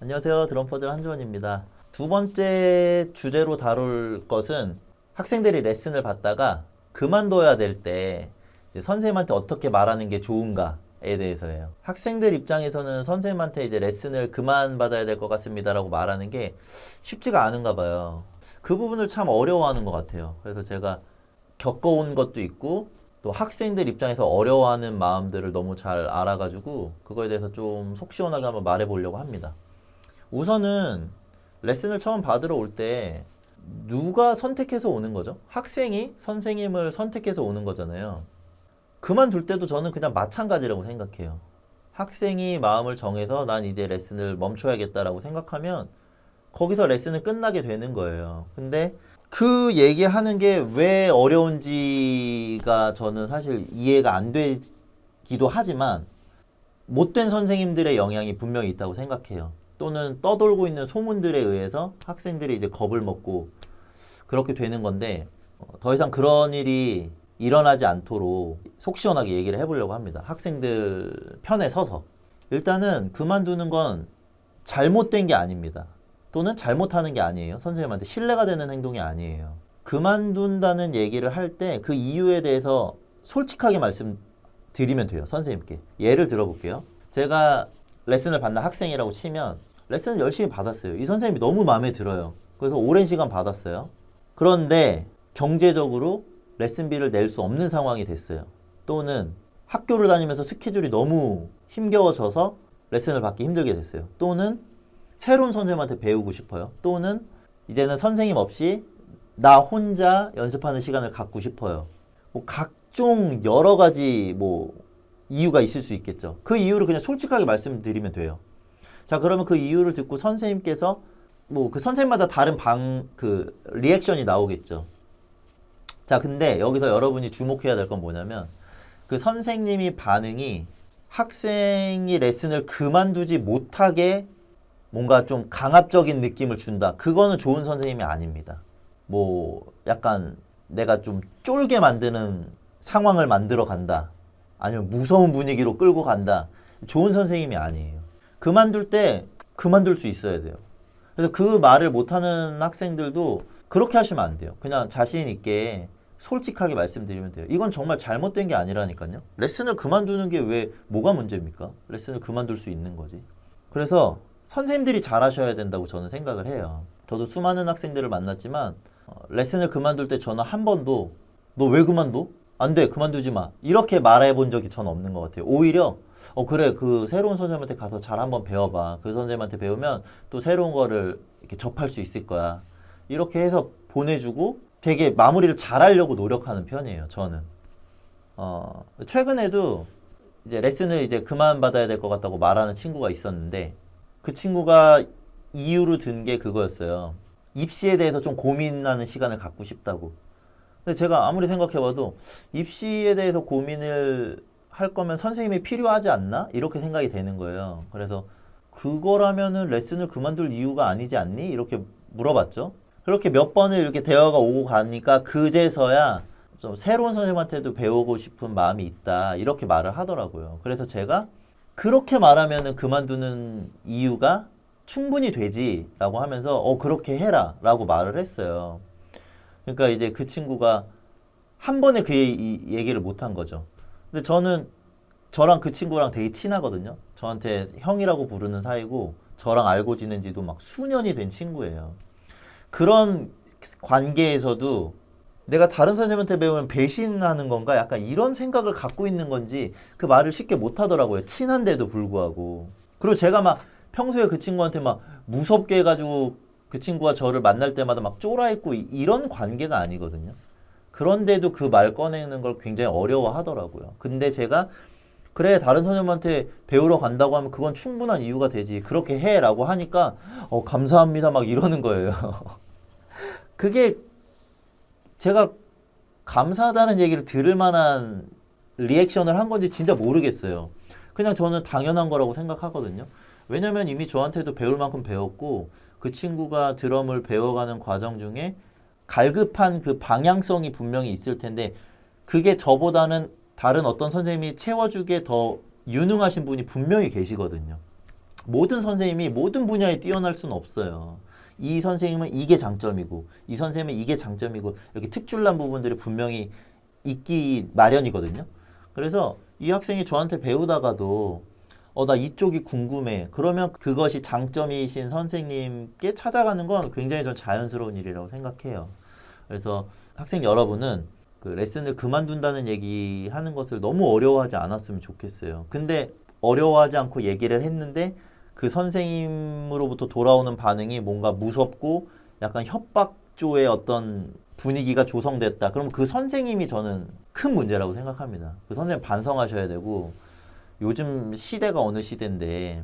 안녕하세요. 드럼퍼즐 한주원입니다. 두 번째 주제로 다룰 것은 학생들이 레슨을 받다가 그만둬야 될 때 선생님한테 어떻게 말하는 게 좋은가에 대해서예요. 학생들 입장에서는 선생님한테 이제 레슨을 그만 받아야 될 것 같습니다라고 말하는 게 쉽지가 않은가 봐요. 그 부분을 참 어려워하는 것 같아요. 그래서 제가 겪어온 것도 있고 또 학생들 입장에서 어려워하는 마음들을 너무 잘 알아가지고 그거에 대해서 좀 속 시원하게 한번 말해보려고 합니다. 우선은 레슨을 처음 받으러 올 때 누가 선택해서 오는 거죠? 학생이 선생님을 선택해서 오는 거잖아요. 그만둘 때도 저는 그냥 마찬가지라고 생각해요. 학생이 마음을 정해서 난 이제 레슨을 멈춰야겠다라고 생각하면 거기서 레슨은 끝나게 되는 거예요. 근데 그 얘기하는 게 왜 어려운지가 저는 사실 이해가 안 되기도 하지만 못된 선생님들의 영향이 분명히 있다고 생각해요. 또는 떠돌고 있는 소문들에 의해서 학생들이 이제 겁을 먹고 그렇게 되는 건데 더 이상 그런 일이 일어나지 않도록 속 시원하게 얘기를 해보려고 합니다. 학생들 편에 서서. 일단은 그만두는 건 잘못된 게 아닙니다. 또는 잘못하는 게 아니에요. 선생님한테 신뢰가 되는 행동이 아니에요. 그만둔다는 얘기를 할 때 그 이유에 대해서 솔직하게 말씀드리면 돼요. 선생님께. 예를 들어볼게요. 제가 레슨을 받는 학생이라고 치면 레슨을 열심히 받았어요. 이 선생님이 너무 마음에 들어요. 그래서 오랜 시간 받았어요. 그런데 경제적으로 레슨비를 낼 수 없는 상황이 됐어요. 또는 학교를 다니면서 스케줄이 너무 힘겨워져서 레슨을 받기 힘들게 됐어요. 또는 새로운 선생님한테 배우고 싶어요. 또는 이제는 선생님 없이 나 혼자 연습하는 시간을 갖고 싶어요. 뭐 각종 여러 가지 이유가 있을 수 있겠죠. 그 이유를 그냥 솔직하게 말씀드리면 돼요. 자, 그러면 그 이유를 듣고 선생님께서 그 선생님마다 다른 리액션이 나오겠죠. 자, 근데 여기서 여러분이 주목해야 될 건 뭐냐면 그 선생님이 반응이 학생이 레슨을 그만두지 못하게 뭔가 좀 강압적인 느낌을 준다. 그거는 좋은 선생님이 아닙니다. 약간 내가 좀 쫄게 만드는 상황을 만들어 간다. 아니면 무서운 분위기로 끌고 간다. 좋은 선생님이 아니에요. 그만둘 때 그만둘 수 있어야 돼요. 그래서 그 말을 못하는 학생들도 그렇게 하시면 안 돼요. 그냥 자신 있게 솔직하게 말씀드리면 돼요. 이건 정말 잘못된 게 아니라니까요. 레슨을 그만두는 게 뭐가 문제입니까? 레슨을 그만둘 수 있는 거지. 그래서 선생님들이 잘하셔야 된다고 저는 생각을 해요. 저도 수많은 학생들을 만났지만 레슨을 그만둘 때 저는 한 번도 너 왜 그만둬? 안 돼, 그만두지 마. 이렇게 말해본 적이 전 없는 것 같아요. 오히려 그래, 그 새로운 선생님한테 가서 잘 한번 배워봐. 그 선생님한테 배우면 또 새로운 거를 이렇게 접할 수 있을 거야. 이렇게 해서 보내주고 되게 마무리를 잘 하려고 노력하는 편이에요. 저는 최근에도 이제 레슨을 이제 그만 받아야 될 것 같다고 말하는 친구가 있었는데 그 친구가 이유로 든 게 그거였어요. 입시에 대해서 좀 고민하는 시간을 갖고 싶다고. 근데 제가 아무리 생각해봐도 입시에 대해서 고민을 할 거면 선생님이 필요하지 않나? 이렇게 생각이 되는 거예요. 그래서 그거라면은 레슨을 그만둘 이유가 아니지 않니? 이렇게 물어봤죠. 그렇게 몇 번을 이렇게 대화가 오고 가니까 그제서야 좀 새로운 선생님한테도 배우고 싶은 마음이 있다. 이렇게 말을 하더라고요. 그래서 제가 그렇게 말하면은 그만두는 이유가 충분히 되지 라고 하면서 그렇게 해라 라고 말을 했어요. 그러니까 이제 그 친구가 한 번에 그 얘기를 못 한 거죠. 근데 저랑 그 친구랑 되게 친하거든요. 저한테 형이라고 부르는 사이고 저랑 알고 지낸 지도 막 수년이 된 친구예요. 그런 관계에서도 내가 다른 선생님한테 배우면 배신하는 건가? 약간 이런 생각을 갖고 있는 건지 그 말을 쉽게 못 하더라고요. 친한데도 불구하고. 그리고 제가 막 평소에 그 친구한테 막 무섭게 해가지고 그 친구가 저를 만날 때마다 막 쫄아있고 이런 관계가 아니거든요. 그런데도 그 말 꺼내는 걸 굉장히 어려워하더라고요. 근데 제가 그래, 다른 선생님한테 배우러 간다고 하면 그건 충분한 이유가 되지. 그렇게 해 라고 하니까 감사합니다 막 이러는 거예요. 그게 제가 감사하다는 얘기를 들을 만한 리액션을 한 건지 진짜 모르겠어요. 그냥 저는 당연한 거라고 생각하거든요. 왜냐면 이미 저한테도 배울 만큼 배웠고 그 친구가 드럼을 배워가는 과정 중에 갈급한 그 방향성이 분명히 있을 텐데 그게 저보다는 다른 어떤 선생님이 채워주기에 더 유능하신 분이 분명히 계시거든요. 모든 선생님이 모든 분야에 뛰어날 수는 없어요. 이 선생님은 이게 장점이고 이 선생님은 이게 장점이고 이렇게 특출난 부분들이 분명히 있기 마련이거든요. 그래서 이 학생이 저한테 배우다가도 나 이쪽이 궁금해. 그러면 그것이 장점이신 선생님께 찾아가는 건 굉장히 좀 자연스러운 일이라고 생각해요. 그래서 학생 여러분은 그 레슨을 그만둔다는 얘기하는 것을 너무 어려워하지 않았으면 좋겠어요. 근데 어려워하지 않고 얘기를 했는데 그 선생님으로부터 돌아오는 반응이 뭔가 무섭고 약간 협박조의 어떤 분위기가 조성됐다. 그럼 그 선생님이 저는 큰 문제라고 생각합니다. 그 선생님 반성하셔야 되고, 요즘 시대가 어느 시대인데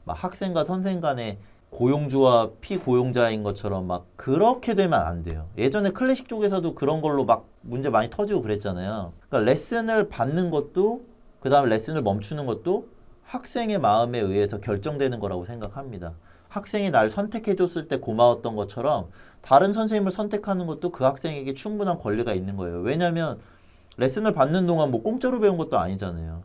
막 학생과 선생 간에 고용주와 피고용자인 것처럼 막 그렇게 되면 안 돼요. 예전에 클래식 쪽에서도 그런 걸로 막 문제 많이 터지고 그랬잖아요. 그러니까 레슨을 받는 것도 그 다음에 레슨을 멈추는 것도 학생의 마음에 의해서 결정되는 거라고 생각합니다. 학생이 날 선택해줬을 때 고마웠던 것처럼 다른 선생님을 선택하는 것도 그 학생에게 충분한 권리가 있는 거예요. 왜냐하면 레슨을 받는 동안 뭐 공짜로 배운 것도 아니잖아요.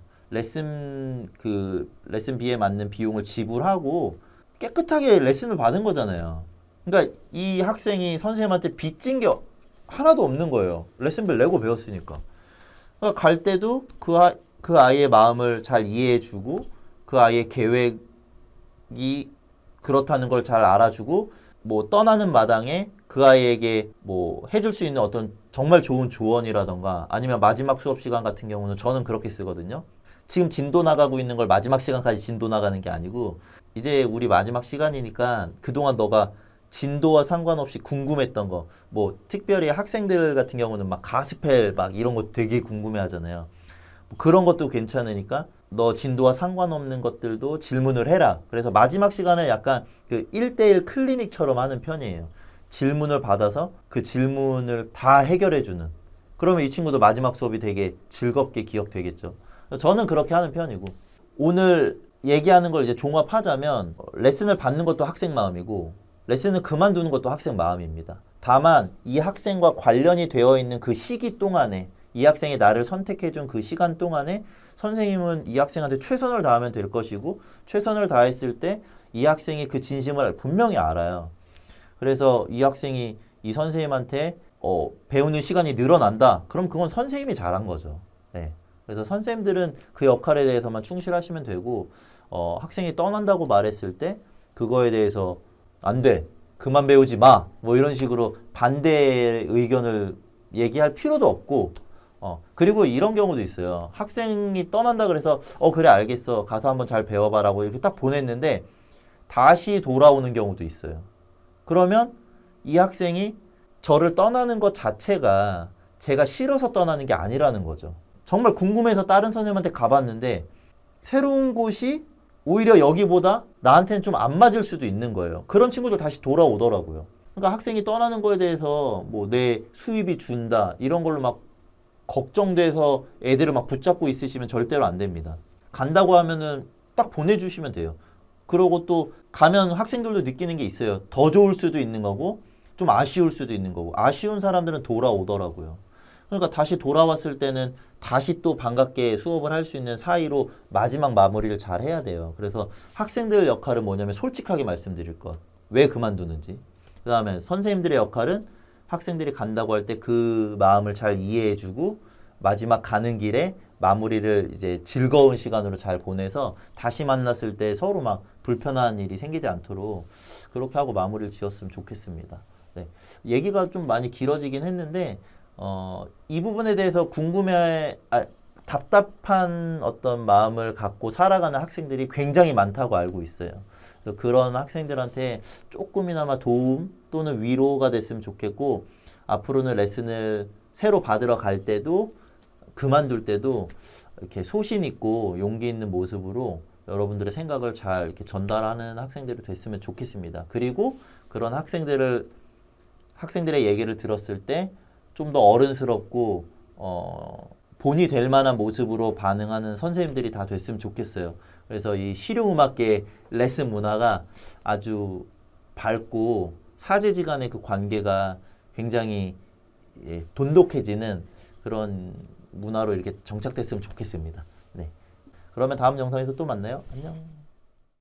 레슨비에 맞는 비용을 지불하고 깨끗하게 레슨을 받은 거잖아요. 그러니까 이 학생이 선생님한테 빚진 게 하나도 없는 거예요. 레슨비를 내고 배웠으니까. 그러니까 갈 때도 그 아이의 마음을 잘 이해해주고 그 아이의 계획이 그렇다는 걸 잘 알아주고 뭐 떠나는 마당에 그 아이에게 뭐 해줄 수 있는 어떤 정말 좋은 조언이라던가 아니면 마지막 수업 시간 같은 경우는 저는 그렇게 쓰거든요. 지금 진도 나가고 있는 걸 마지막 시간까지 진도 나가는 게 아니고 이제 우리 마지막 시간이니까 그동안 너가 진도와 상관없이 궁금했던 거 뭐 특별히 학생들 같은 경우는 막 가스펠 막 이런 거 되게 궁금해 하잖아요. 그런 것도 괜찮으니까 너 진도와 상관없는 것들도 질문을 해라. 그래서 마지막 시간에 약간 그 1대1 클리닉처럼 하는 편이에요. 질문을 받아서 그 질문을 다 해결해주는. 그러면 이 친구도 마지막 수업이 되게 즐겁게 기억되겠죠. 저는 그렇게 하는 편이고, 오늘 얘기하는 걸 이제 종합하자면 레슨을 받는 것도 학생 마음이고 레슨을 그만두는 것도 학생 마음입니다. 다만 이 학생과 관련이 되어 있는 그 시기 동안에 이 학생이 나를 선택해준 그 시간 동안에 선생님은 이 학생한테 최선을 다하면 될 것이고 최선을 다했을 때 이 학생이 그 진심을 분명히 알아요. 그래서 이 학생이 이 선생님한테 배우는 시간이 늘어난다. 그럼 그건 선생님이 잘한 거죠. 네. 그래서 선생님들은 그 역할에 대해서만 충실하시면 되고 학생이 떠난다고 말했을 때 그거에 대해서 안 돼. 그만 배우지 마. 뭐 이런 식으로 반대 의견을 얘기할 필요도 없고 그리고 이런 경우도 있어요. 학생이 떠난다 그래서 그래 알겠어. 가서 한번 잘 배워봐라고 이렇게 딱 보냈는데 다시 돌아오는 경우도 있어요. 그러면 이 학생이 저를 떠나는 것 자체가 제가 싫어서 떠나는 게 아니라는 거죠. 정말 궁금해서 다른 선생님한테 가봤는데 새로운 곳이 오히려 여기보다 나한테는 좀 안 맞을 수도 있는 거예요. 그런 친구들 다시 돌아오더라고요. 그러니까 학생이 떠나는 거에 대해서 뭐 내 수입이 준다 이런 걸로 막 걱정돼서 애들을 막 붙잡고 있으시면 절대로 안 됩니다. 간다고 하면은 딱 보내주시면 돼요. 그러고 또 가면 학생들도 느끼는 게 있어요. 더 좋을 수도 있는 거고 좀 아쉬울 수도 있는 거고 아쉬운 사람들은 돌아오더라고요. 그러니까 다시 돌아왔을 때는 다시 또 반갑게 수업을 할 수 있는 사이로 마지막 마무리를 잘 해야 돼요. 그래서 학생들 역할은 뭐냐면 솔직하게 말씀드릴 것. 왜 그만두는지. 그 다음에 선생님들의 역할은 학생들이 간다고 할 때 그 마음을 잘 이해해주고 마지막 가는 길에 마무리를 이제 즐거운 시간으로 잘 보내서 다시 만났을 때 서로 막 불편한 일이 생기지 않도록 그렇게 하고 마무리를 지었으면 좋겠습니다. 네. 얘기가 좀 많이 길어지긴 했는데 이 부분에 대해서 답답한 어떤 마음을 갖고 살아가는 학생들이 굉장히 많다고 알고 있어요. 그래서 그런 학생들한테 조금이나마 도움 또는 위로가 됐으면 좋겠고 앞으로는 레슨을 새로 받으러 갈 때도 그만둘 때도 이렇게 소신 있고 용기 있는 모습으로 여러분들의 생각을 잘 이렇게 전달하는 학생들이 됐으면 좋겠습니다. 그리고 그런 학생들의 얘기를 들었을 때 좀 더 어른스럽고 본이 될 만한 모습으로 반응하는 선생님들이 다 됐으면 좋겠어요. 그래서 이 실용음악계 레슨 문화가 아주 밝고 사제지간의 그 관계가 굉장히 돈독해지는 그런 문화로 이렇게 정착됐으면 좋겠습니다. 네. 그러면 다음 영상에서 또 만나요. 안녕.